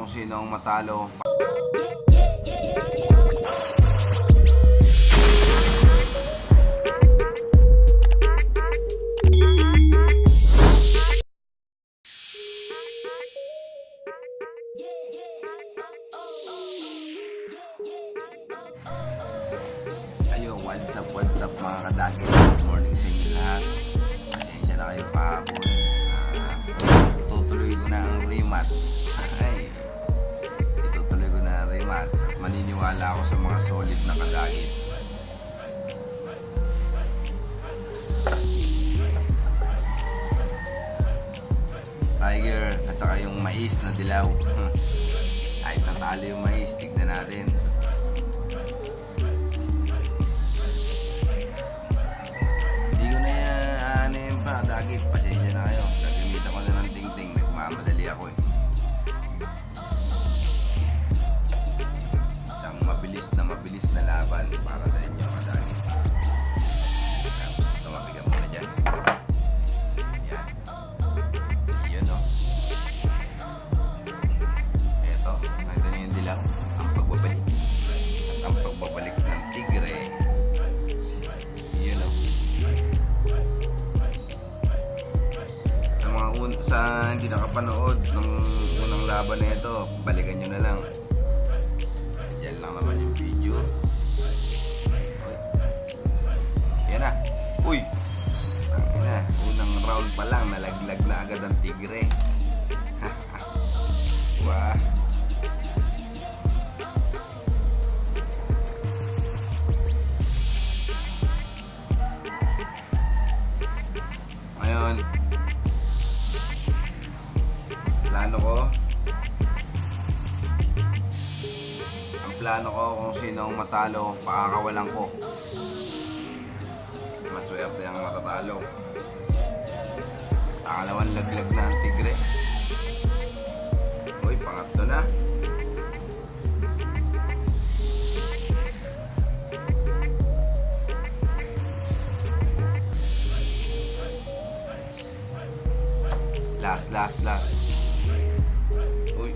kung sino ang matalo. Ayun, what's up mga kadagit. Good morning sa inyo lahat. Pasensya na kayo kahapon. Itutuloy ko na ang rematch. Itutuloy ko na ang rematch. At maniniwala ako sa mga solid na kadagit. Tiger at saka yung mais na dilaw. Kahit natalo yung mais, tignan natin. Dagit, pasensya na kayo. Gagamitan ko na ng tingting. Nagmamadali ako eh. Isang mabilis na laban para sa inyo kadagit. Tapos tumapigan muna dyan. Yan. Yun o. Ito na yung dilaw. Ang pagbabalik. At ang pagbabalik ng tigre. Sa hindi nakapanood ng unang laban na ito, balikan nyo na lang. Yan lang naman yung video. Yan na. Uy! Na, unang round pa lang, nalaglag na agad ang tigre. Wah! Ngayon, plano ko kung sino ang matalo, pakakawalan ko. Maswerte ang matatalo. Pangalawang laglag na ang tigre. Uy, pangatlo na. Last. Uy.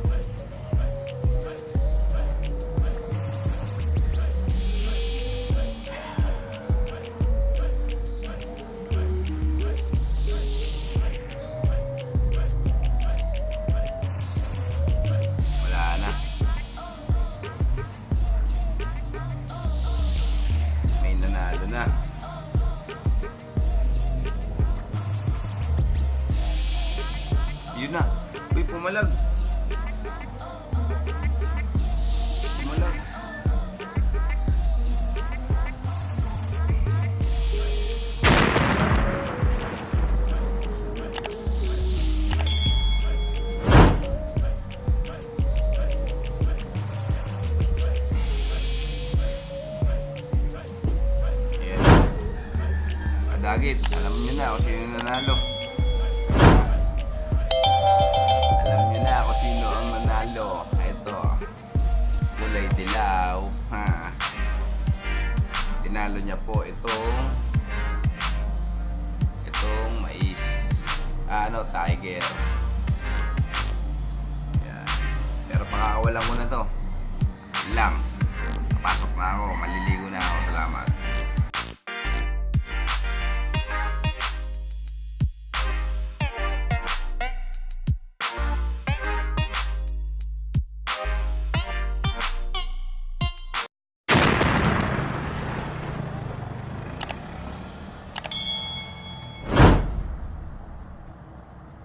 Nanalo na. Yun na. Uy, pumalag. Dagit, alam nyo na kung sino nanalo. Alam nyo na kung sino ang nanalo. Ito, kulay dilaw. Tinalo niya po itong mais. Tiger. Yan. Pero pakakawalan ko na to. Lang. Pasok na ako, maliligo na ako. Salamat.